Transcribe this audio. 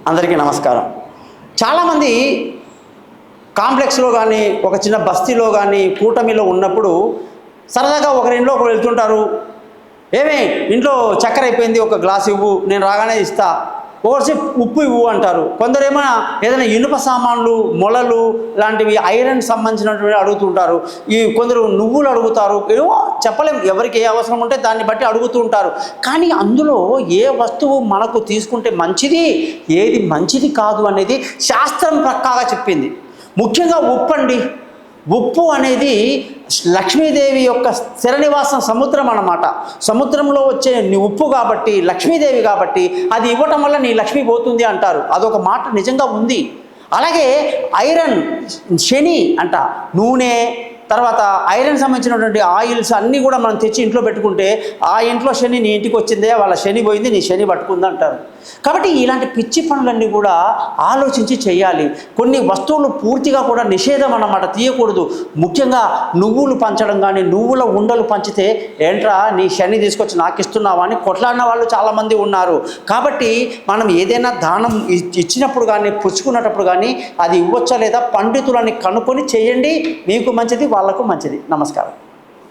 అందరికీ నమస్కారం. చాలామంది కాంప్లెక్స్లో కానీ ఒక చిన్న బస్తీలో కానీ కూటమిలో ఉన్నప్పుడు సరదాగా ఒకరింట్లో ఒకరు వెళ్తుంటారు. ఏమే ఇంట్లో చక్కెర అయిపోయింది, ఒక గ్లాస్ ఇవ్వు, నేను రాగానే ఇస్తా. ఒకసేపు ఉప్పు ఇవ్వు అంటారు. కొందరేమో ఏదైనా ఇనుప సామాన్లు, మొలలు లాంటివి ఐరన్ సంబంధించినటువంటి అడుగుతుంటారు. కొందరు నువ్వులు అడుగుతారు. ఏమో చెప్పలేం, ఎవరికి ఏ అవసరం ఉంటే దాన్ని బట్టి అడుగుతూ ఉంటారు. కానీ అందులో ఏ వస్తువు మనకు తీసుకుంటే మంచిది, ఏది మంచిది కాదు అనేది శాస్త్రం ప్రకాగా చెప్పింది. ముఖ్యంగా ఉప్పు అండి. ఉప్పు అనేది లక్ష్మీదేవి యొక్క స్థిర నివాసం సముద్రం అన్నమాట. సముద్రంలో వచ్చే ఉప్పు కాబట్టి, లక్ష్మీదేవి కాబట్టి అది ఇవ్వటం వల్ల నీ లక్ష్మి పోతుంది అంటారు. అదొక మాట నిజంగా ఉంది. అలాగే ఐరన్, శని అంట, నూనె, తర్వాత ఐరన్ సంబంధించినటువంటి ఆయిల్స్ అన్నీ కూడా మనం తెచ్చి ఇంట్లో పెట్టుకుంటే ఆ ఇంట్లో శని నీ ఇంటికి వచ్చిందే, వాళ్ళ శని పోయింది, నీ శని పట్టుకుంది అంటారు. కాబట్టి ఇలాంటి పిచ్చి పనులన్నీ కూడా ఆలోచించి చేయాలి. కొన్ని వస్తువులు పూర్తిగా కూడా నిషేధం అన్నమాట, తీయకూడదు. ముఖ్యంగా నువ్వులు పంచడం కానీ, నువ్వుల ఉండలు పంచితే ఏంట్రా నీ శని తీసుకొచ్చి నాకు ఇస్తున్నావా అని కొట్లాడిన వాళ్ళు చాలామంది ఉన్నారు. కాబట్టి మనం ఏదైనా దానం ఇచ్చినప్పుడు కానీ, పుచ్చుకున్నప్పుడు కానీ అది ఇవ్వచ్చా లేదా పండితులని కనుక్కొని చేయండి. మీకు మంచిది, వాళ్ళకు మంచిది. నమస్కారం.